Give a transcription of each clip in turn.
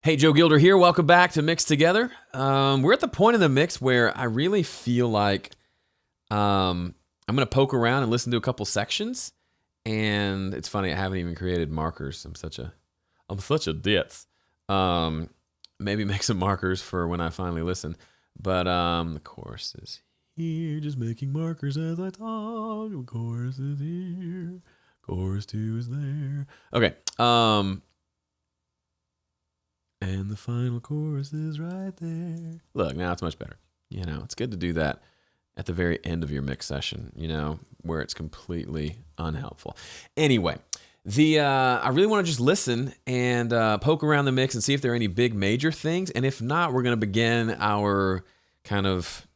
Hey, Joe Gilder here. Welcome back to Mix Together. We're at the point in the mix where I really feel like I'm going to poke around and listen to a couple sections. And it's funny, I haven't even created markers. I'm such a ditz. Maybe make some markers for when I finally listen. But the chorus is here, just making markers as I talk. The chorus is here. Chorus 2 is there. Okay. And the final chorus is right there. Look, now it's much better. You know, it's good to do that at the very end of your mix session, you know, where it's completely unhelpful. Anyway, I really want to just listen and poke around the mix and see if there are any big major things. And if not, we're going to begin our kind of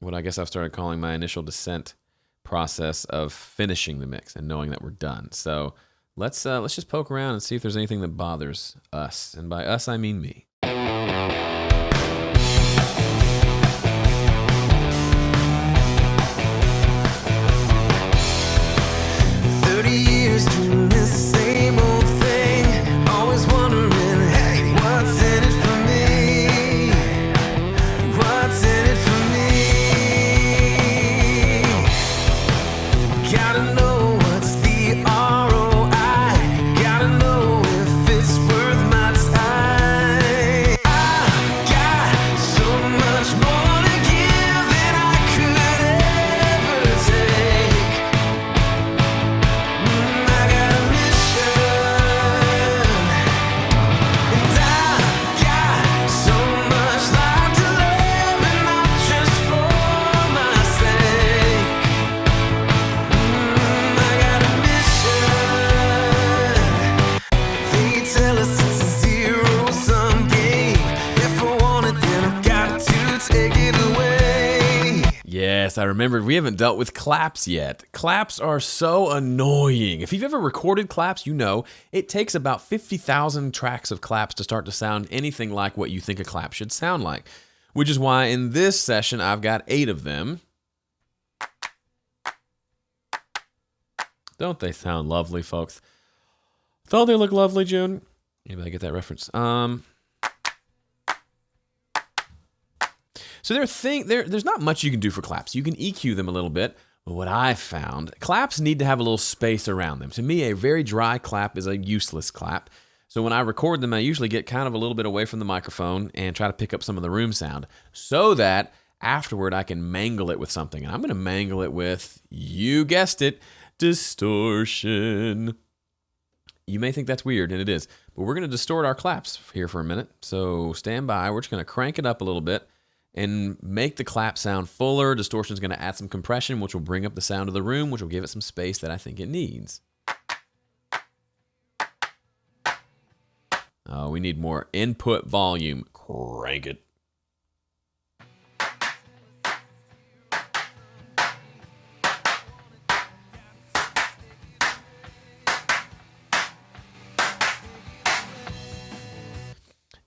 what I guess I've started calling my initial descent process of finishing the mix and knowing that we're done. So let's just poke around and see if there's anything that bothers us. And by us, I mean me. Yes, I remembered we haven't dealt with claps yet. Claps are so annoying. If you've ever recorded claps, you know it takes about 50,000 tracks of claps to start to sound anything like what you think a clap should sound like. Which is why in this session I've got 8 of them. Don't they sound lovely, folks? Don't they look lovely, June? Anybody get that reference? So there's not much you can do for claps. You can EQ them a little bit, but what I found, claps need to have a little space around them. To me, a very dry clap is a useless clap. So when I record them, I usually get kind of a little bit away from the microphone and try to pick up some of the room sound so that afterward I can mangle it with something. And I'm going to mangle it with, you guessed it, distortion. You may think that's weird, and it is, but we're going to distort our claps here for a minute. So stand by. We're just going to crank it up a little bit and make the clap sound fuller. Distortion is going to add some compression, which will bring up the sound of the room, which will give it some space that I think it needs. Oh, we need more input volume. Crank it.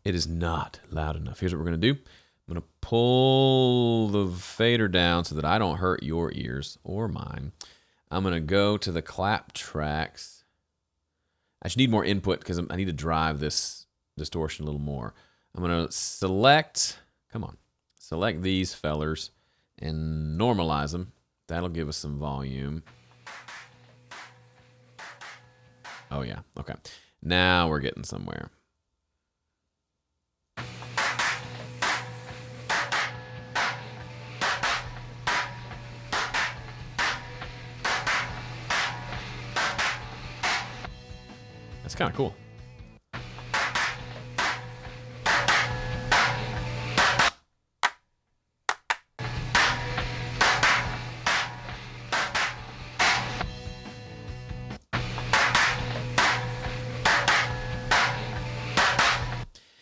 It is not loud enough. Here's what we're going to do. I'm going to pull the fader down so that I don't hurt your ears or mine. I'm going to go to the clap tracks. I should need more input because I need to drive this distortion a little more. I'm going to select these fellers and normalize them. That'll give us some volume. Oh yeah, okay. Now we're getting somewhere. It's kind of cool.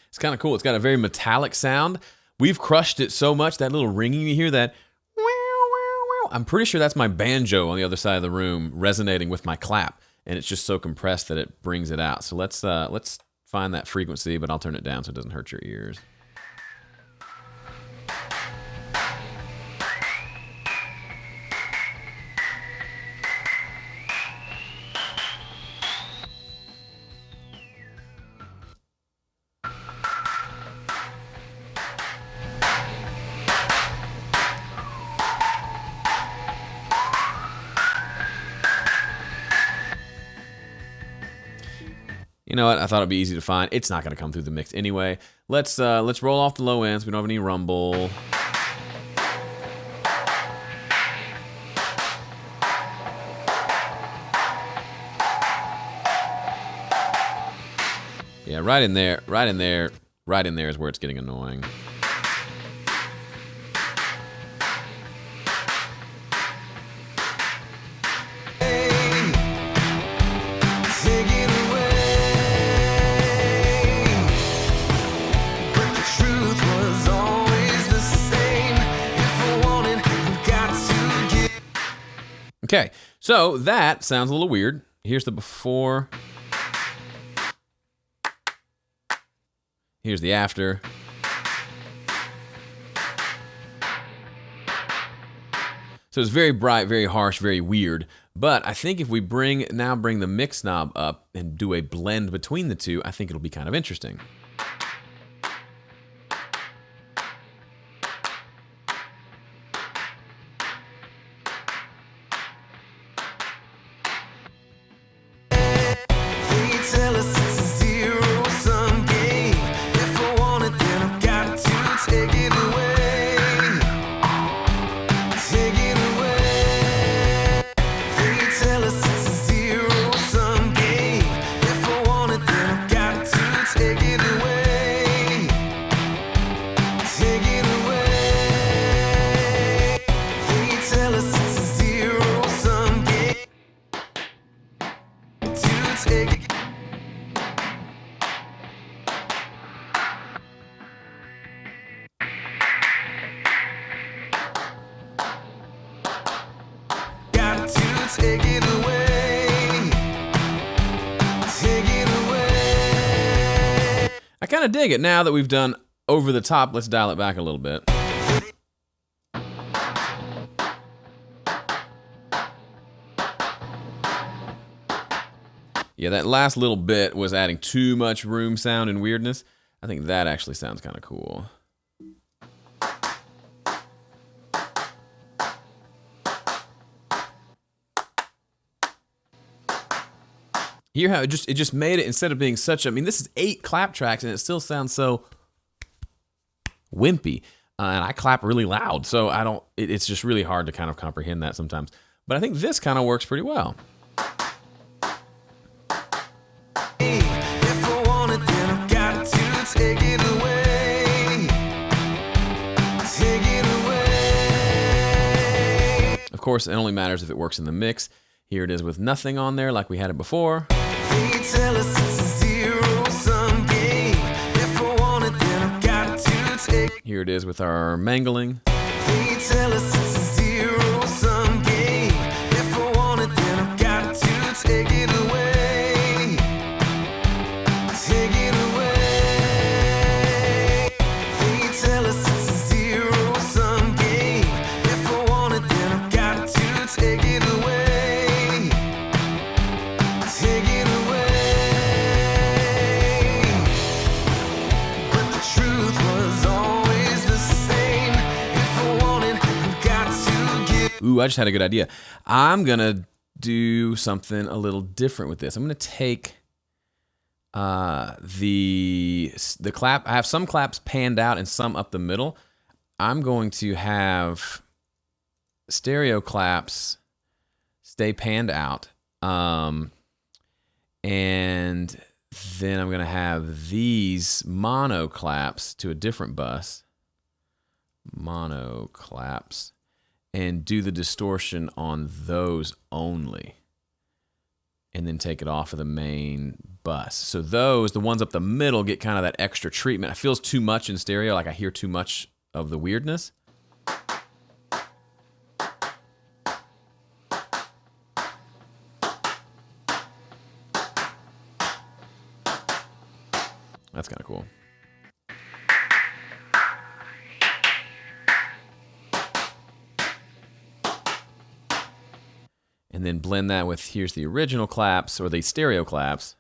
It's kind of cool. It's got a very metallic sound. We've crushed it so much, that little ringing you hear, that I'm pretty sure that's my banjo on the other side of the room resonating with my clap. And it's just so compressed that it brings it out. So let's find that frequency, but I'll turn it down so it doesn't hurt your ears. You know what? I thought it'd be easy to find. It's not going to come through the mix anyway. Let's roll off the low ends. We don't have any rumble. Yeah, right in there is where it's getting annoying. Okay, so that sounds a little weird. Here's the before. Here's the after. So it's very bright, very harsh, very weird. But I think if we bring the mix knob up and do a blend between the two, I think it'll be kind of interesting. I kind of dig it. Now that we've done over the top, let's dial it back a little bit. Yeah, that last little bit was adding too much room sound and weirdness. I think that actually sounds kind of cool. Hear how it just made it, instead of being such a, I mean, this is 8 clap tracks and it still sounds so wimpy. And I clap really loud, so it's just really hard to kind of comprehend that sometimes. But I think this kind of works pretty well. Of course, it only matters if it works in the mix. Here it is with nothing on there like we had it before. Here it is with our mangling. Ooh, I just had a good idea. I'm going to do something a little different with this. I'm going to take the clap. I have some claps panned out and some up the middle. I'm going to have stereo claps stay panned out. And then I'm going to have these mono claps to a different bus. Mono claps. And do the distortion on those only. And then take it off of the main bus. So those, the ones up the middle, get kind of that extra treatment. It feels too much in stereo, like I hear too much of the weirdness. That's kind of cool. And then blend that with, here's the original claps, or the stereo claps.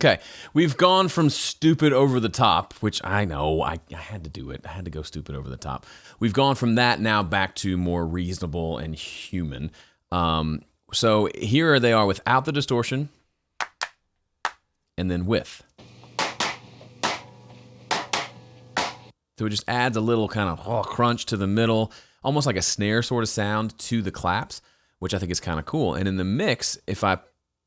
Okay, we've gone from stupid over the top, which I know, I had to do it. I had to go stupid over the top. We've gone from that now back to more reasonable and human. So here they are without the distortion, and then with. So it just adds a little kind of crunch to the middle, almost like a snare sort of sound to the claps, which I think is kind of cool. And in the mix, if I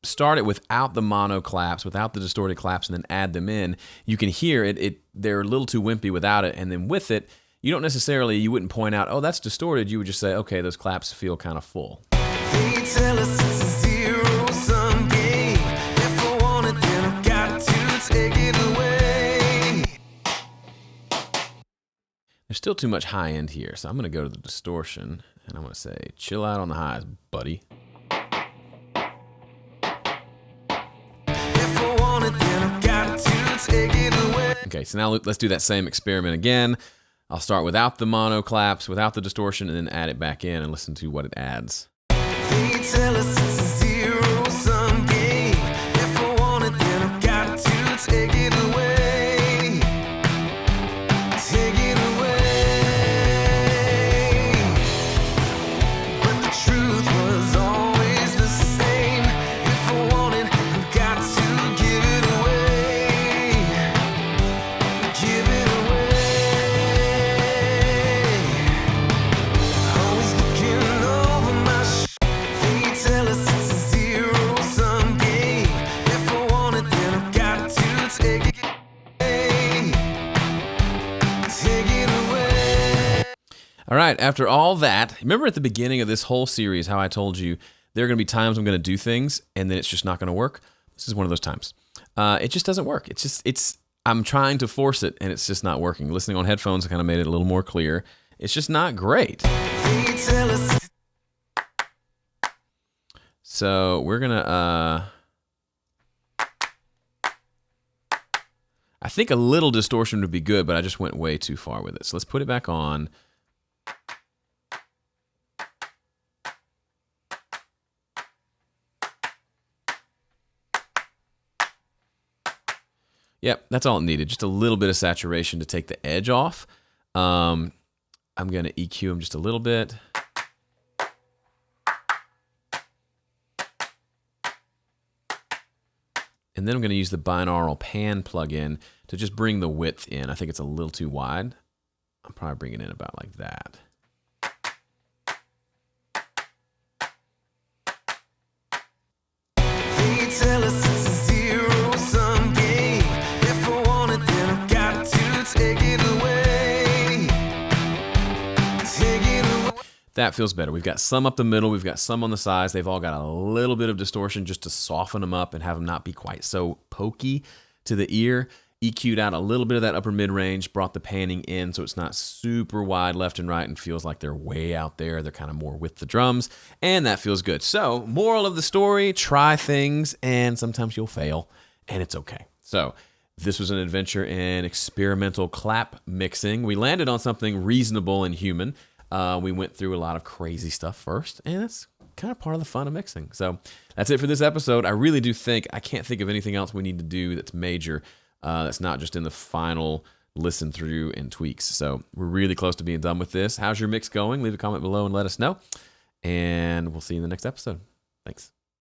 start it without the mono claps, without the distorted claps, and then add them in, you can hear it. They're a little too wimpy without it. And then with it, you wouldn't point out, oh, that's distorted. You would just say, okay, those claps feel kind of full. They tell us it's a zero-sum game. If I want it, then I've got to take it away. There's still too much high end here, so I'm going to go to the distortion, and I'm going to say, chill out on the highs, buddy. Okay, so now let's do that same experiment again. I'll start without the mono claps, without the distortion, and then add it back in and listen to what it adds. They tell us it's a zero-sum game. If I want it, then I've got to take it away. Take it away. But the truth was always the same. If I want it, I've got to give it away. Give it away. Always looking over my They tell us it's a zero-sum game. If I want it, then I've got to take it away. Take it away. All right, after all that, remember at the beginning of this whole series how I told you there are going to be times I'm going to do things and then it's just not going to work? This is one of those times. It just doesn't work. I'm trying to force it and it's just not working. Listening on headphones kind of made it a little more clear. It's just not great. They tell us So we're going to, I think a little distortion would be good, but I just went way too far with it. So let's put it back on. Yep, that's all it needed. Just a little bit of saturation to take the edge off. I'm going to EQ them just a little bit. And then I'm going to use the binaural pan plugin to just bring the width in. I think it's a little too wide. I'll probably bring it in about like that. they tell us it's a zero-sum game. If I want it, then I've got to take it away. Take it away. That feels better. We've got some up the middle. We've got some on the sides. They've all got a little bit of distortion just to soften them up and have them not be quite so pokey to the ear. EQ'd out a little bit of that upper mid-range, brought the panning in so it's not super wide left and right and feels like they're way out there. They're kind of more with the drums, and that feels good. So, moral of the story, try things, and sometimes you'll fail, and it's okay. So, this was an adventure in experimental clap mixing. We landed on something reasonable and human. We went through a lot of crazy stuff first, and that's kind of part of the fun of mixing. So, that's it for this episode. I really do think, I can't think of anything else we need to do that's major. That's not just in the final listen through and tweaks. So we're really close to being done with this. How's your mix going? Leave a comment below and let us know. And we'll see you in the next episode. Thanks.